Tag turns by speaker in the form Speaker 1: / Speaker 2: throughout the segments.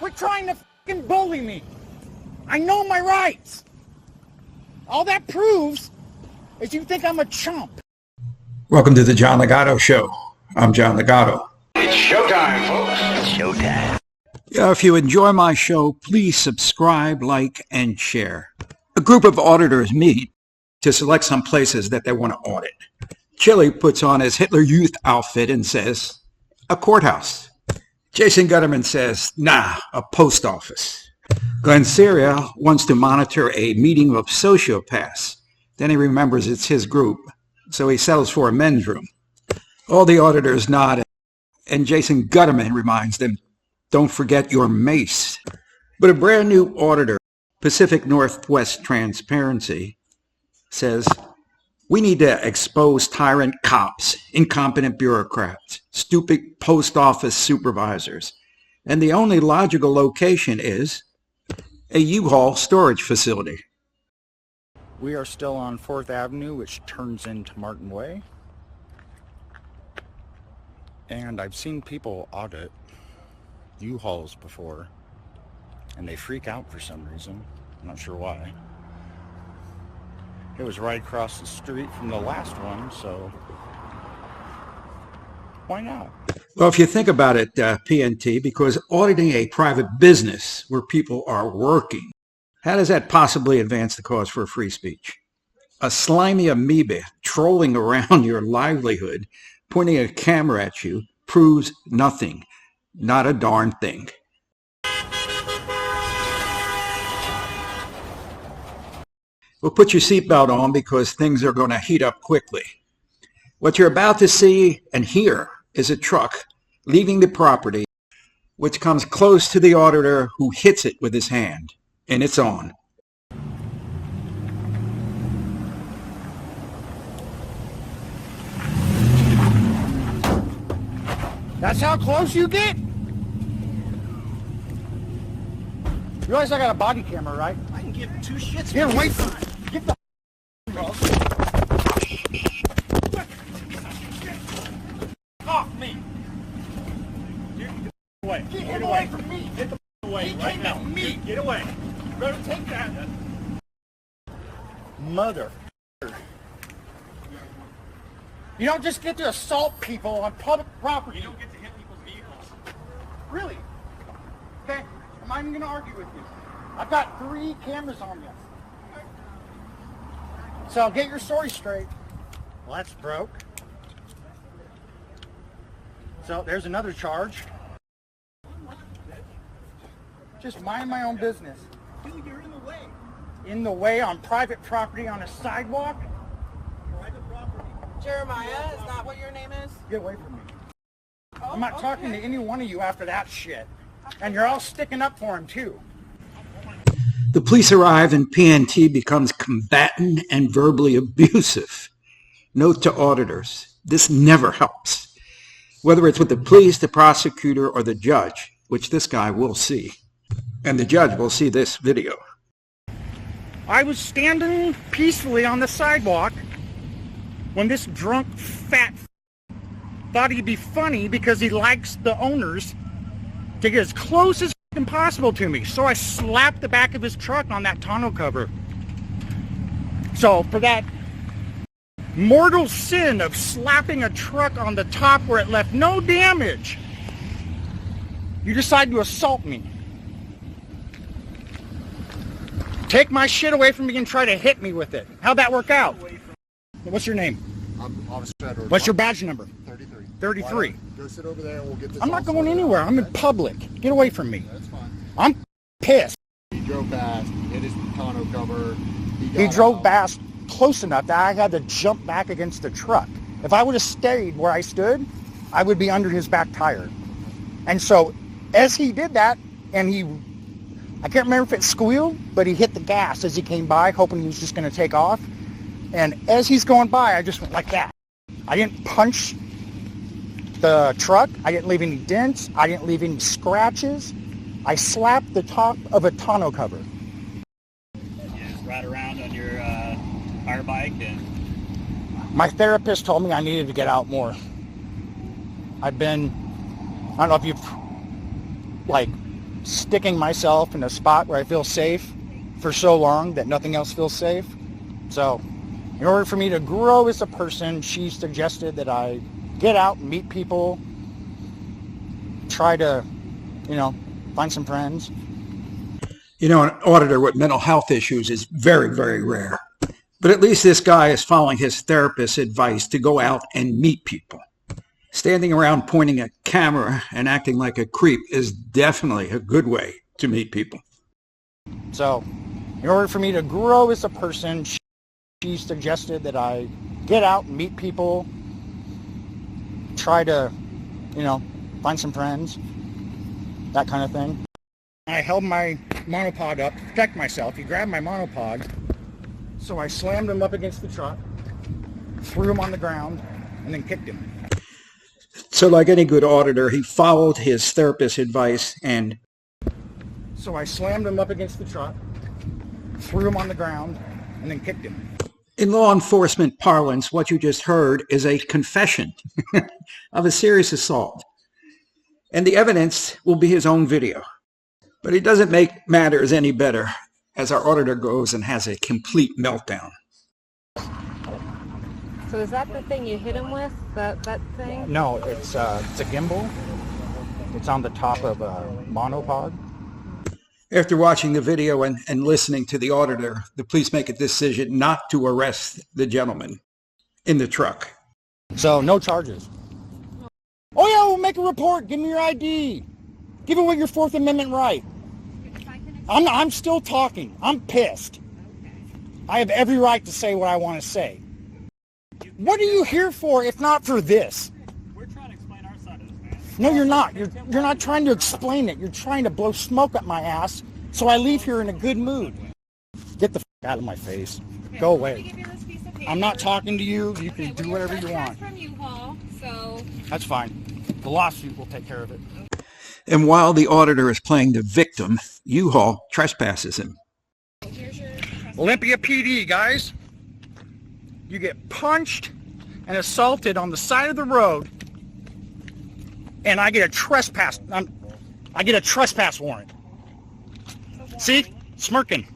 Speaker 1: Quit trying to fucking bully me. I know my rights. All that proves is you think I'm a chump.
Speaker 2: Welcome to the John Ligato Show. I'm John Ligato.
Speaker 3: It's showtime, folks. It's showtime.
Speaker 2: If you enjoy my show, please subscribe, like, and share. A group of auditors meet to select some places that they want to audit. Chili puts on his Hitler Youth outfit and says, a courthouse. Jason Gutterman says, nah, a post office. Glenn Syria wants to monitor a meeting of sociopaths. Then he remembers it's his group, so he settles for a men's room. All the auditors nod, and Jason Gutterman reminds them, don't forget your mace. But a brand new auditor, Pacific Northwest Transparency, says, we need to expose tyrant cops, incompetent bureaucrats, stupid post office supervisors. And the only logical location is a U-Haul storage facility.
Speaker 1: We are still on 4th Avenue, which turns into Martin Way. And I've seen people audit U-Hauls before, and they freak out for some reason. I'm not sure why. It was right across the street from the last one, so why not?
Speaker 2: Well, if you think about it, PNT, because auditing a private business where people are working, how does that possibly advance the cause for free speech? A slimy amoeba trolling around your livelihood, pointing a camera at you, proves nothing. Not a darn thing. Well, put your seatbelt on because things are going to heat up quickly. What you're about to see and hear is a truck leaving the property, which comes close to the auditor who hits it with his hand, and it's on.
Speaker 1: That's how close you get? You realize I got a body camera, right?
Speaker 3: I can give two shits.
Speaker 1: Get away from it. Get the off me.
Speaker 3: Get away.
Speaker 1: Get away from me.
Speaker 3: Get the away right now.
Speaker 1: Me.
Speaker 3: Get away.
Speaker 1: Better take that. Mother. You don't just get to assault people on public property.
Speaker 3: You don't get to hit people's vehicles.
Speaker 1: Really? Okay, I'm not even going to argue with you. I've got 3 cameras on you. So get your story straight. Well, that's broke. So there's another charge. Just mind my own business.
Speaker 3: Dude, you're in the way.
Speaker 1: In the way on private property on a sidewalk?
Speaker 3: Private property.
Speaker 4: Jeremiah, is that what your name is?
Speaker 1: Get away from me. I'm not talking to any one of you after that shit. And you're all sticking up for him too.
Speaker 2: The police arrive and PNT becomes combatant and verbally abusive. Note to auditors, this never helps. Whether it's with the police, the prosecutor, or the judge, which this guy will see. And the judge will see this video.
Speaker 1: I was standing peacefully on the sidewalk when this drunk fat thought he'd be funny because he likes the owners to get as close as possible to me. So I slapped the back of his truck on that tonneau cover. So for that mortal sin of slapping a truck on the top where it left no damage, you decide to assault me. Take my shit away from me and try to hit me with it. How'd that work out? What's your name?
Speaker 5: I'm Officer Edward.
Speaker 1: What's your badge number?
Speaker 5: 33.
Speaker 1: 33.
Speaker 5: Go sit over there and we'll get this.
Speaker 1: I'm not
Speaker 5: all
Speaker 1: going
Speaker 5: sorted
Speaker 1: anywhere.
Speaker 5: out.
Speaker 1: I'm in public. Get away from me.
Speaker 5: That's fine.
Speaker 1: I'm pissed.
Speaker 5: He drove past. He hit his tonneau cover.
Speaker 1: He drove past close enough that I had to jump back against the truck. If I would have stayed where I stood, I would be under his back tire. And so as he did that, and I can't remember if it squealed, but he hit the gas as he came by, hoping he was just going to take off. And as he's going by, I just went like that. I didn't punch the truck. I didn't leave any dents. I didn't leave any scratches. I slapped the top of a tonneau cover.
Speaker 6: You just ride around on your our bike and...
Speaker 1: My therapist told me I needed to get out more. I don't know if you've sticking myself in a spot where I feel safe for so long that nothing else feels safe. So in order for me to grow as a person, she suggested that I get out and meet people, try to, find some friends.
Speaker 2: An auditor with mental health issues is very, very rare. But at least this guy is following his therapist's advice to go out and meet people. Standing around pointing a camera and acting like a creep is definitely a good way to meet people.
Speaker 1: So in order for me to grow as a person, she suggested that I get out and meet people, try to, find some friends, that kind of thing. I held my monopod up to protect myself. He grabbed my monopod, so I slammed him up against the truck, threw him on the ground, and then kicked him.
Speaker 2: So like any good auditor, he followed his therapist's advice and...
Speaker 1: So I slammed him up against the truck, threw him on the ground, and then kicked him.
Speaker 2: In law enforcement parlance, what you just heard is a confession of a serious assault. And the evidence will be his own video. But it doesn't make matters any better as our auditor goes and has a complete meltdown.
Speaker 7: So is that the thing you hit him with, that thing?
Speaker 1: No, it's a gimbal. It's on the top of a monopod.
Speaker 2: After watching the video and listening to the auditor, the police make a decision not to arrest the gentleman in the truck.
Speaker 1: So no charges. Oh yeah, we'll make a report. Give me your ID. Give away your Fourth Amendment right. I'm still talking. I'm pissed. I have every right to say what I want to say. What are you here for if not for this?
Speaker 6: We're trying to explain our side of this, man.
Speaker 1: No, you're not. You're not trying to explain it. You're trying to blow smoke up my ass so I leave here in a good mood. Get the f*** out of my face. Go away. I'm not talking to you. You can do whatever you want.
Speaker 7: From U-Haul, so
Speaker 1: That's fine. The lawsuit will take care of it.
Speaker 2: And while the auditor is playing the victim, U-Haul trespasses him.
Speaker 1: Olympia PD, guys. You get punched and assaulted on the side of the road, and I get a trespass. I get a trespass warrant. See? Smirking.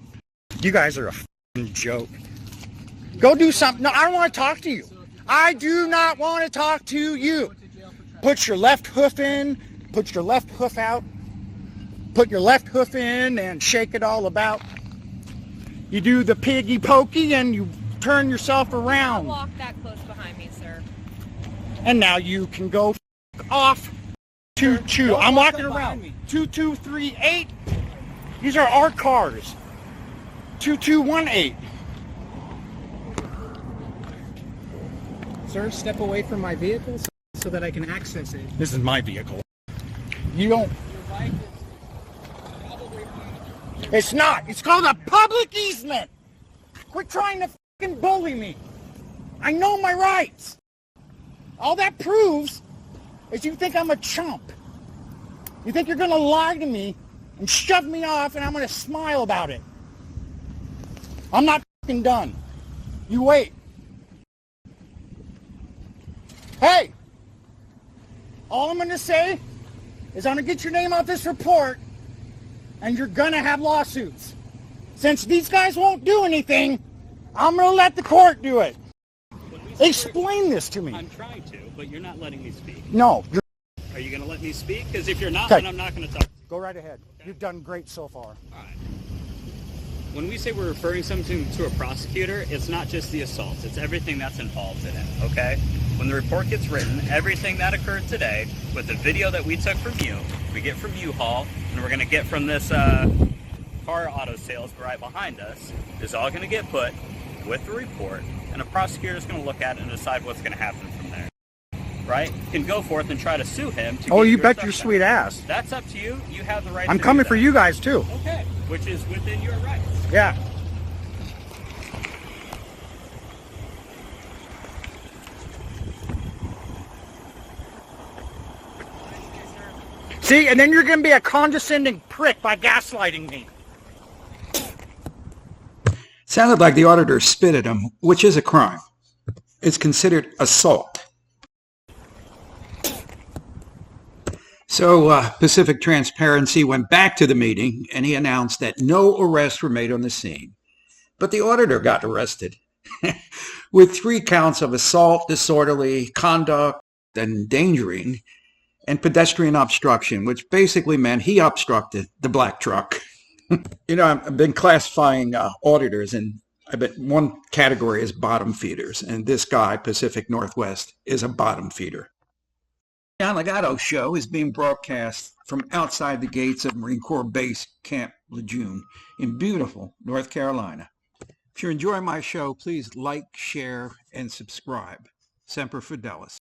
Speaker 1: You guys are a f***ing joke. Go do something. No, I don't want to talk to you. I do not want to talk to you. Put your left hoof in. Put your left hoof out. Put your left hoof in and shake it all about. You do the piggy pokey and you turn yourself around.
Speaker 7: walk that close behind me, sir.
Speaker 1: And now you can go f*** off. 22. I'm walking around. 2238. These are our cars. 2218.
Speaker 8: Sir, step away from my vehicle so that I can access it.
Speaker 1: This is my vehicle. You don't. It's not. It's called a public easement. Quit trying to fucking bully me. I know my rights. All that proves is you think I'm a chump. You think you're gonna lie to me and shove me off and I'm gonna smile about it. I'm not fucking done. You wait. Hey! All I'm gonna say is I'm gonna get your name off this report and you're gonna have lawsuits. Since these guys won't do anything, I'm gonna let the court do it. Explain this to me.
Speaker 6: I'm trying to, but you're not letting me speak.
Speaker 1: No.
Speaker 6: Are you going to let me speak? Because if you're not,
Speaker 1: Okay.
Speaker 6: then I'm not going to talk.
Speaker 1: Go right ahead. You've done great so far.
Speaker 6: All right. When we say we're referring something to a prosecutor, it's not just the assaults. It's everything that's involved in it, okay? When the report gets written, everything that occurred today, with the video that we took from you, we get from U-Haul, and we're going to get from this car auto sales right behind us, is all going to get put with the report, and a prosecutor is going to look at it and decide what's going to happen from there. Right? You can go forth and try to sue him. To
Speaker 1: Oh,
Speaker 6: get
Speaker 1: you
Speaker 6: your
Speaker 1: bet
Speaker 6: stuff
Speaker 1: your
Speaker 6: back.
Speaker 1: sweet ass.
Speaker 6: That's up to you. You have the right
Speaker 1: I'm
Speaker 6: to
Speaker 1: coming
Speaker 6: do
Speaker 1: for
Speaker 6: that.
Speaker 1: you guys too.
Speaker 6: Okay. Which is within your rights.
Speaker 1: Yeah. See, and then you're going to be a condescending prick by gaslighting me.
Speaker 2: Sounded like the auditor spit at him, which is a crime. It's considered assault. So Pacific Transparency went back to the meeting and he announced that no arrests were made on the scene. But the auditor got arrested with 3 counts of assault, disorderly conduct, endangering, and pedestrian obstruction, which basically meant he obstructed the black truck. You know, I've been classifying auditors, and I bet one category is bottom feeders, and this guy, Pacific Northwest, is a bottom feeder. John Ligato Show is being broadcast from outside the gates of Marine Corps Base Camp Lejeune in beautiful North Carolina. If you're enjoying my show, please like, share, and subscribe. Semper Fidelis.